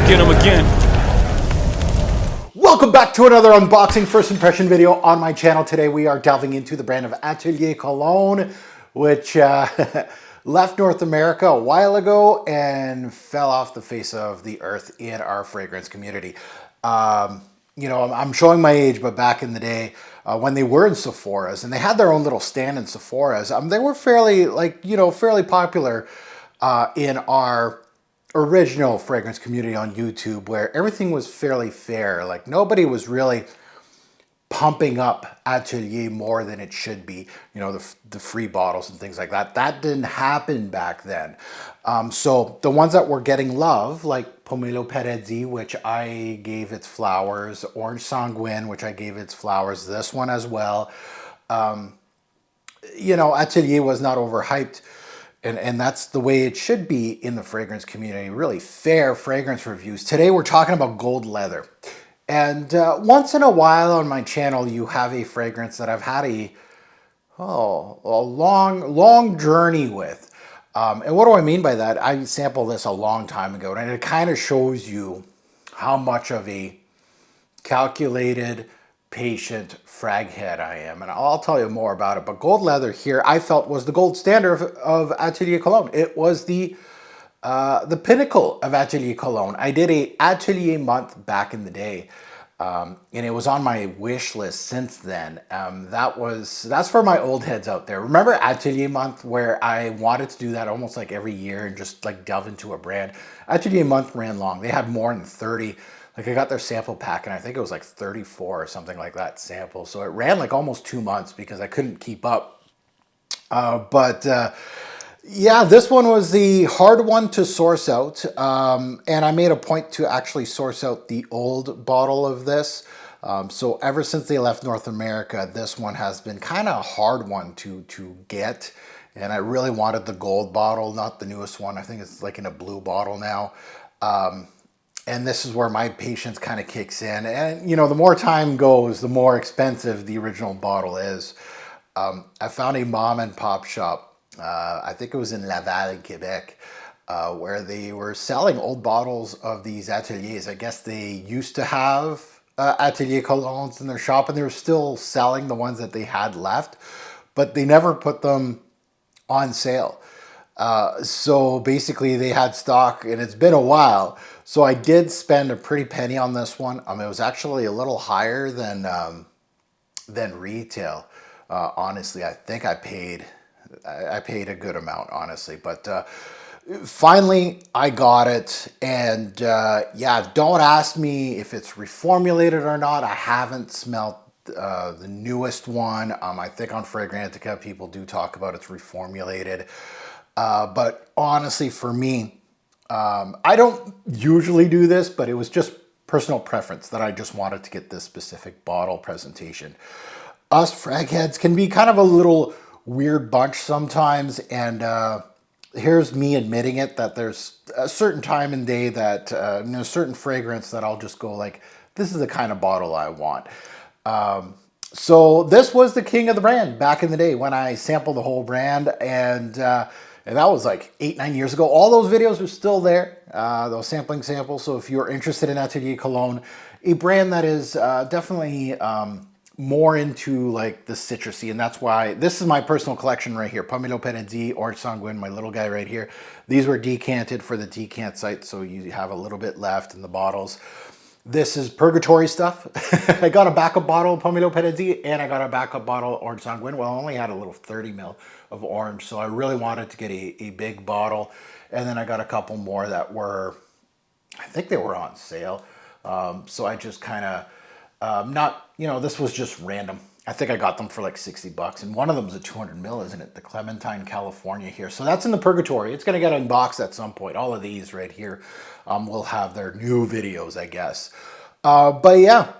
go get them again. Welcome back to another unboxing first impression video on my channel. Today we are delving into the brand of Atelier Cologne, which left North America a while ago and fell off the face of the earth in our fragrance community. You know, I'm showing my age, but back in the day, when they were in Sephora's and they had their own little stand in Sephora's, they were fairly, fairly popular in our original fragrance community on YouTube, where everything was fairly fair. Like nobody was really pumping up Atelier more than it should be. You know, the free bottles and things like that. That didn't happen back then. So the ones that were getting love, like Pomelo Paradis, which I gave its flowers, Orange Sanguine, which I gave its flowers, this one as well. You know, Atelier was not overhyped. And that's the way it should be in the fragrance community, really fair fragrance reviews. Today we're talking about gold leather. And once in a while on my channel, you have a fragrance that I've had a long journey with. And what do I mean by that? I sampled this a long time ago, and it kind of shows you how much of a calculated, patient frag head I am, and I'll tell you more about it. But gold leather here, I felt, was the gold standard of Atelier Cologne. It was the pinnacle of Atelier Cologne. I did a Atelier month back in the day, and it was on my wish list since then. That's for my old heads out there. Remember Atelier month, where I wanted to do that almost like every year and just like delve into a brand? Atelier month ran long. They had more than 30. Like I got their sample pack and I think it was like 34 or something like that sample. So it ran like almost 2 months because I couldn't keep up. Yeah, this one was the hard one to source out. And I made a point to actually source out the old bottle of this. So ever since they left North America, this one has been kind of a hard one to get. And I really wanted the gold bottle, not the newest one. I think it's like in a blue bottle now. And this is where my patience kind of kicks in. And, you know, the more time goes, the more expensive the original bottle is. I found a mom and pop shop, I think it was in Laval, Quebec, where they were selling old bottles of these Ateliers. I guess they used to have Atelier Colognes in their shop, and they were still selling the ones that they had left, but they never put them on sale. So basically they had stock, and it's been a while. So I did spend a pretty penny on this one. It was actually a little higher than retail. Honestly, I think I paid a good amount, honestly. But finally I got it, and yeah, don't ask me if it's reformulated or not. I haven't smelled the newest one. I think on Fragrantica people do talk about it's reformulated. But honestly, for me, I don't usually do this, but it was just personal preference that I just wanted to get this specific bottle presentation. Us frag heads can be kind of a little weird bunch sometimes, and here's me admitting it, that there's a certain time and day that, you know, certain fragrance that I'll just go like, this is the kind of bottle I want. So this was the king of the brand back in the day when I sampled the whole brand, and that was like 8-9 years ago. All those videos are still there, those sampling samples. So if you're interested in Atelier Cologne, a brand that is definitely more into like the citrusy, and that's why this is my personal collection right here. Pomelo Paradis, Orange Sanguine, my little guy right here. These were decanted for the decant site, so you have a little bit left in the bottles. This is purgatory stuff. I got a backup bottle of Pomelo Paradis, and I got a backup bottle of Orange Sanguine. Well, I only had a little 30 ml of orange, so I really wanted to get a big bottle. And then I got a couple more that were, I think they were on sale. So I just kind of, not, you know, this was just random. I think I got them for like 60 bucks, and one of them is a 200 ml, isn't it? The Clementine, California here. So that's in the purgatory. It's going to get unboxed at some point. All of these right here will have their new videos, I guess. But yeah,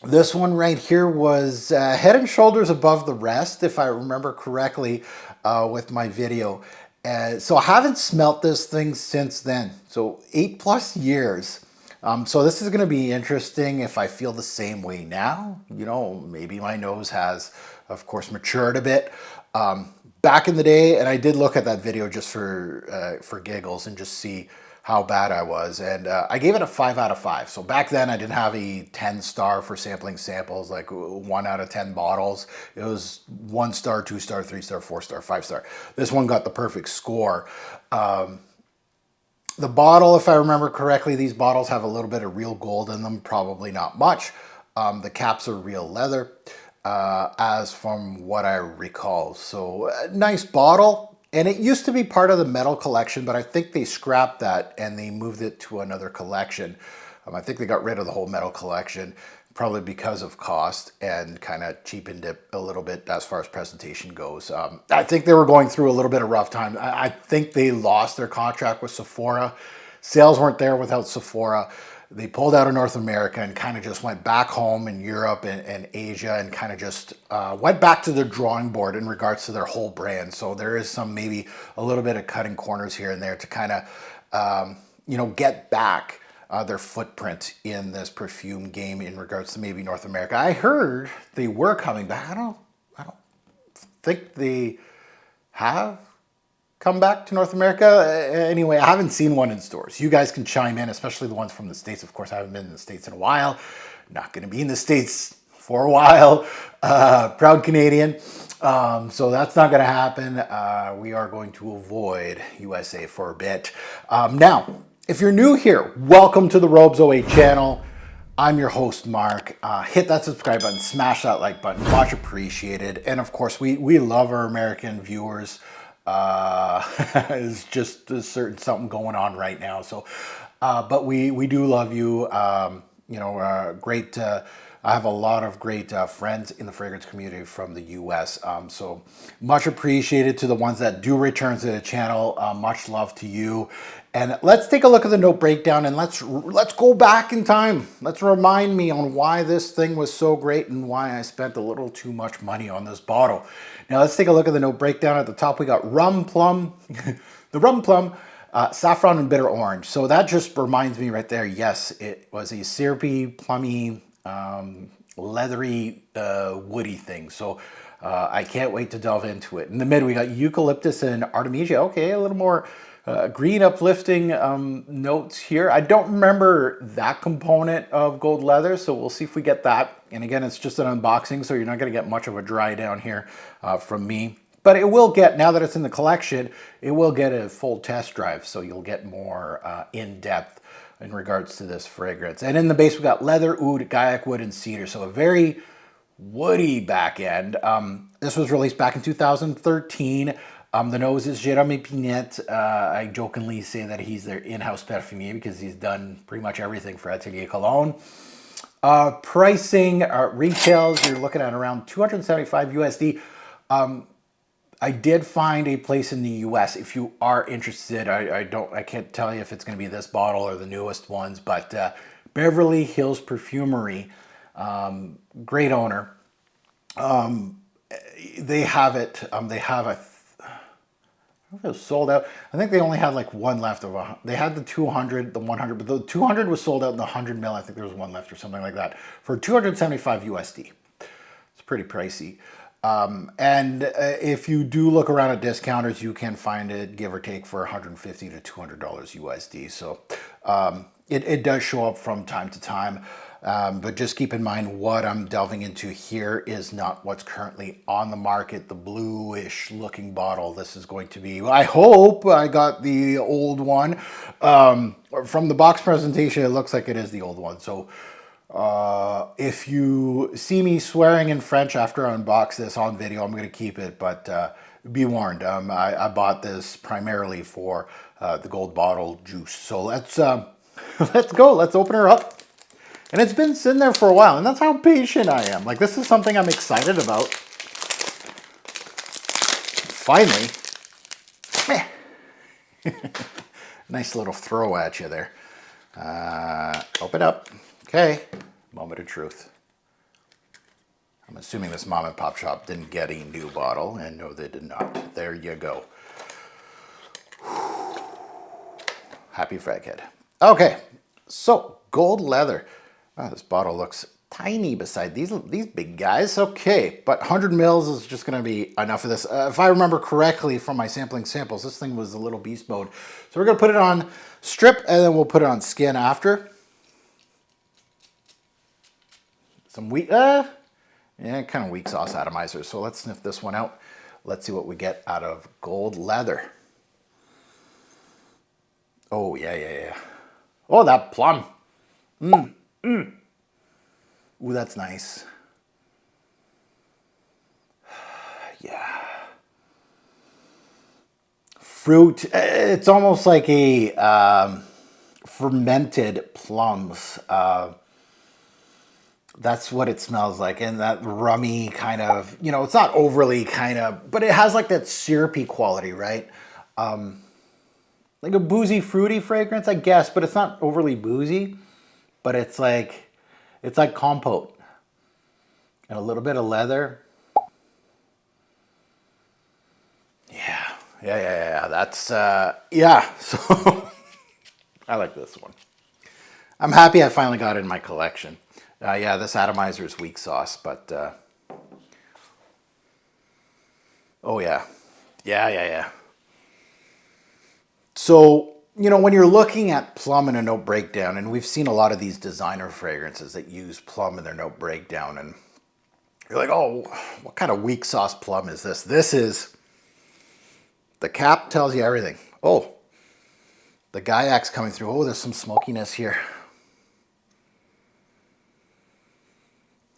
this one right here was head and shoulders above the rest, if I remember correctly, with my video. So I haven't smelt this thing since then. So 8+ years. So this is going to be interesting if I feel the same way now. You know, maybe my nose has, of course, matured a bit. Back in the day, and I did look at that video just for giggles and just see how bad I was, and I gave it a 5 out of 5. So back then I didn't have a 10-star for sampling samples, like 1 out of 10 bottles. It was 1 star, 2 star, 3 star, 4 star, 5 star. This one got the perfect score. The bottle, if I remember correctly, these bottles have a little bit of real gold in them, probably not much. The caps are real leather, as from what I recall. So nice bottle. And it used to be part of the metal collection, but I think they scrapped that and they moved it to another collection. I think they got rid of the whole metal collection, probably because of cost, and kind of cheapened it a little bit as far as presentation goes. I think they were going through a little bit of rough time. I think they lost their contract with Sephora. Sales weren't there without Sephora. They pulled out of North America and kind of just went back home in Europe and Asia, and kind of just went back to the drawing board in regards to their whole brand. So there is some, maybe a little bit of cutting corners here and there to kind of, you know, get back their footprint in this perfume game in regards to maybe North America. I heard they were coming back. I don't think they have come back to North America. Anyway, I haven't seen one in stores. You guys can chime in, especially the ones from the States. Of course, I haven't been in the States in a while. Not going to be in the States for a while. Proud Canadian. So that's not going to happen. We are going to avoid USA for a bit. Now, if you're new here, welcome to the Robes 08 channel. I'm your host, Mark. Hit that subscribe button, smash that like button, much appreciated. And of course, we love our American viewers. It's just a certain something going on right now. So, but we do love you. You know, great. I have a lot of great friends in the fragrance community from the US. So much appreciated to the ones that do return to the channel. Much love to you. And let's take a look at the note breakdown, and let's go back in time. Let's remind me on why this thing was so great and why I spent a little too much money on this bottle. Now let's take a look at the note breakdown. At the top we got rum plum, the rum plum, saffron and bitter orange. So that just reminds me right there. Yes, it was a syrupy, plummy, leathery, woody thing. So I can't wait to delve into it. In the mid we got eucalyptus and artemisia. Okay, a little more green uplifting notes here. I don't remember that component of gold leather, so we'll see if we get that. And again, it's just an unboxing, so you're not going to get much of a dry down here from me. But it will get, now that it's in the collection, it will get a full test drive, so you'll get more in-depth in regards to this fragrance. And in the base, we got leather, oud, gaiac wood, and cedar, so a very woody back end. This was released back in 2013. The nose is Jérôme Pinette. I jokingly say that he's their in-house perfumier because he's done pretty much everything for Atelier Cologne. Pricing, retails, you're looking at around 275 USD. I did find a place in the US if you are interested. I can't tell you if it's going to be this bottle or the newest ones, but Beverly Hills Perfumery, great owner. They have it. They have a. I don't know if it was sold out. I think they only had like one left of they had the 200, the 100, but the 200 was sold out, and the 100 mil, I think there was one left or something like that, for 275 USD. It's pretty pricey. And if you do look around at discounters, you can find it, give or take, for 150 to $200 USD. So it does show up from time to time. But just keep in mind what I'm delving into here is not what's currently on the market. The bluish looking bottle, this is going to be, I hope I got the old one. From the box presentation, it looks like it is the old one. So if you see me swearing in French after I unbox this on video, I'm going to keep it, but be warned. I bought this primarily for the gold bottle juice. So let's go. Let's open her up. And it's been sitting there for a while, and that's how patient I am. Like, this is something I'm excited about. Finally. Nice little throw at you there. Open up. Okay. Moment of truth. I'm assuming this mom and pop shop didn't get a new bottle, and no, they did not. There you go. Happy Fraghead. Okay, so gold leather. Wow, this bottle looks tiny beside these big guys. Okay, but 100 mils is just going to be enough of this. If I remember correctly from my samples, this thing was a little beast mode. So we're going to put it on strip, and then we'll put it on skin after. Some weak, kind of weak sauce atomizer. So let's sniff this one out. Let's see what we get out of gold leather. Oh, yeah. Oh, that plum. Ooh, that's nice. Yeah. Fruit. It's almost like a fermented plums. That's what it smells like. And that rummy kind of, it's not overly kind of, but it has like that syrupy quality, right? Like a boozy, fruity fragrance, I guess, but it's not overly boozy. But it's like compote. And a little bit of leather. Yeah. That's, yeah. So I like this one. I'm happy I finally got it in my collection. Yeah, this atomizer is weak sauce, but, oh yeah. Yeah. So, when you're looking at plum in a note breakdown, and we've seen a lot of these designer fragrances that use plum in their note breakdown, and you're like, oh, what kind of weak sauce plum is this? This is, the cap tells you everything. Oh, the Gaiac's coming through. Oh, there's some smokiness here.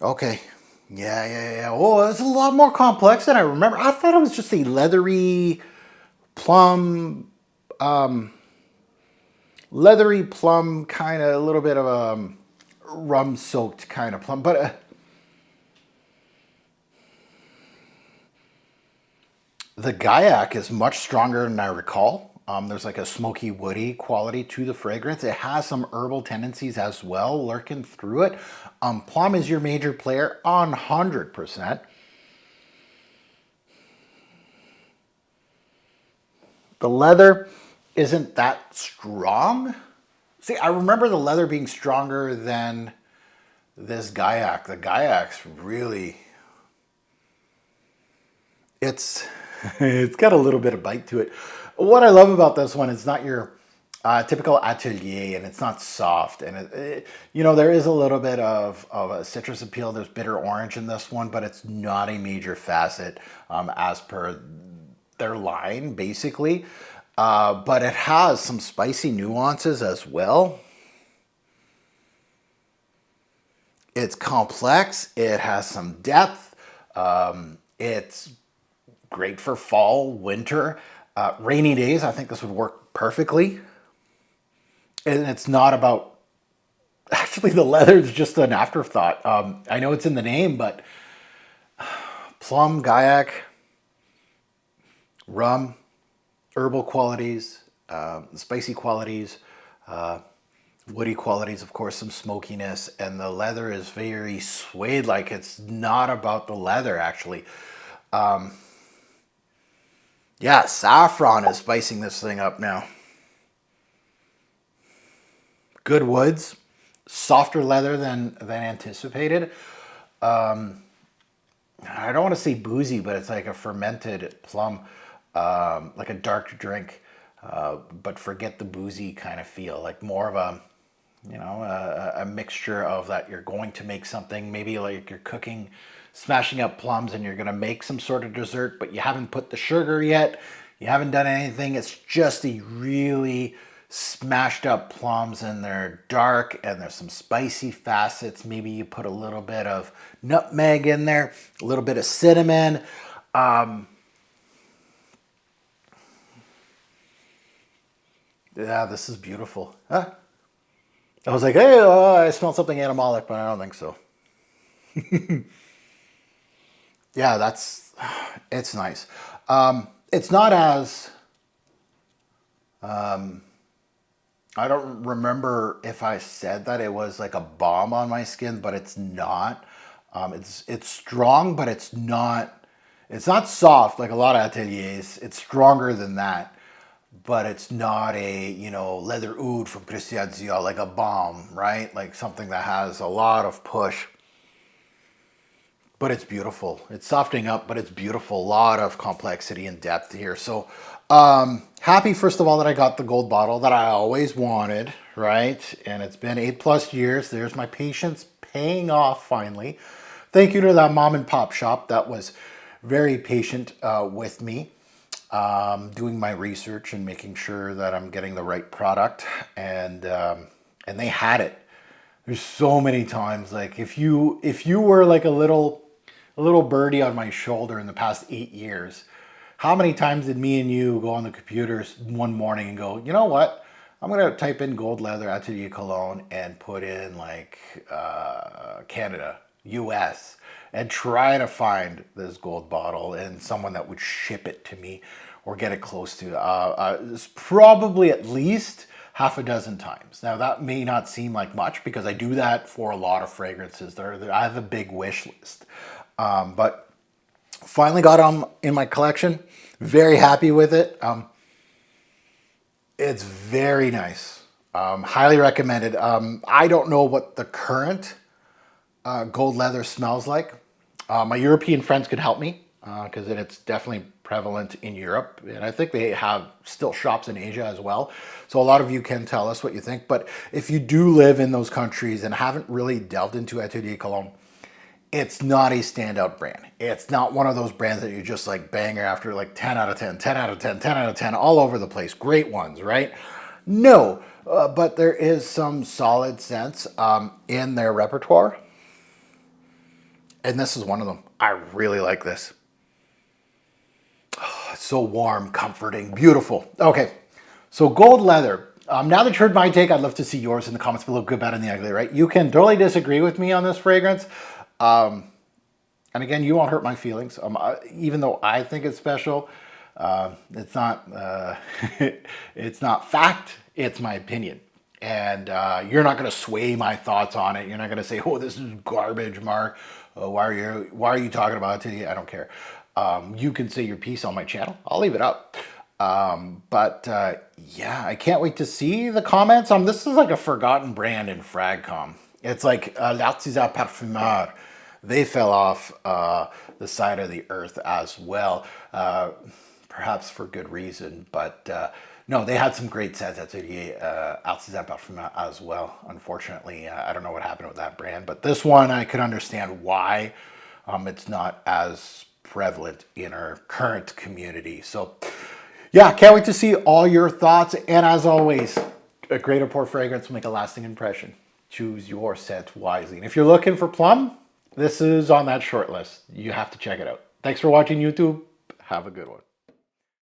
Okay. Yeah. Oh, it's a lot more complex than I remember. I thought it was just a leathery plum, kind of, a little bit of a rum soaked kind of plum, but the Gaiac is much stronger than I recall. There's like a smoky, woody quality to the fragrance. It has some herbal tendencies as well lurking through it. Plum is your major player on 100%. The leather isn't that strong. See, I remember the leather being stronger than this Gaiac. The Gaiac's really, it's got a little bit of bite to it. What I love about this one, it's not your typical Atelier, and it's not soft, and there is a little bit of a citrus appeal. There's bitter orange in this one, but it's not a major facet as per their line, basically. But it has some spicy nuances as well. It's complex. It has some depth. It's great for fall, winter, rainy days. I think this would work perfectly. And it's not about, actually the leather is just an afterthought. I know it's in the name, but plum, Gaiac, rum, herbal qualities, spicy qualities, woody qualities, of course, some smokiness, and the leather is very suede-like. It's not about the leather, actually. Yeah, saffron is spicing this thing up now. Good woods, softer leather than anticipated. I don't want to say boozy, but it's like a fermented plum, like a dark drink, but forget the boozy kind of feel, like more of a, a mixture of that. You're going to make something, maybe like you're cooking, smashing up plums, and you're going to make some sort of dessert, but you haven't put the sugar yet. You haven't done anything. It's just a really smashed up plums, and they're dark, and there's some spicy facets. Maybe you put a little bit of nutmeg in there, a little bit of cinnamon. Yeah, this is beautiful. Huh? I was like, hey, I smelled something animalic, but I don't think so. Yeah, it's nice. It's not as, I don't remember if I said that it was like a balm on my skin, but it's not. It's strong, but it's not soft like a lot of Ateliers. It's stronger than that, but it's not a, leather oud from Christian Dior, like a balm, right? Like something that has a lot of push. but it's beautiful. It's softening up, but it's beautiful. A lot of complexity and depth here. So happy, first of all, that I got the gold bottle that I always wanted, right? And it's been 8+ years. There's my patience paying off finally. Thank you to that mom and pop shop that was very patient with me, doing my research and making sure that I'm getting the right product. And they had it. There's so many times, like if you were like a little birdie on my shoulder in the past 8 years, how many times did me and you go on the computers one morning and go, you know what? I'm gonna type in gold leather Atelier Cologne and put in like Canada, US, and try to find this gold bottle and someone that would ship it to me or get it close to. It's probably at least half a dozen times. Now that may not seem like much because I do that for a lot of fragrances. I have a big wish list, but finally got them in my collection. Very happy with it. It's very nice. Highly recommended. I don't know what the current gold leather smells like. My European friends could help me because it's definitely prevalent in Europe, and I think they have still shops in Asia as well. So a lot of you can tell us what you think. But if you do live in those countries and haven't really delved into Atelier Cologne, it's not a standout brand. It's not one of those brands that you just like banger after like 10 out of 10, 10 out of 10, 10 out of 10, all over the place. Great ones, right? No, but there is some solid scents in their repertoire. And this is one of them. I really like this. Oh, it's so warm, comforting, beautiful. Okay, so gold leather. Now that you heard my take, I'd love to see yours in the comments below, good, bad, and the ugly, right? You can totally disagree with me on this fragrance. And again, you won't hurt my feelings. Even though I think it's special, it's not it's not fact, it's my opinion. And you're not going to sway my thoughts on it. You're not going to say, oh, this is garbage, Mark. Why are you talking about it today? I don't care. You can say your piece on my channel. I'll leave it up. Yeah, I can't wait to see the comments. This is like a forgotten brand in Fragcomm. It's like l'artisan parfumeur. They fell off the side of the earth as well, perhaps for good reason. But no, they had some great scents at Artisan Parfumeur as well. Unfortunately, I don't know what happened with that brand, but this one I could understand why it's not as prevalent in our current community. So yeah, can't wait to see all your thoughts. And as always, a great or poor fragrance will make a lasting impression. Choose your scent wisely. And if you're looking for PLUM, this is on that short list. You have to check it out. Thanks for watching YouTube. Have a good one.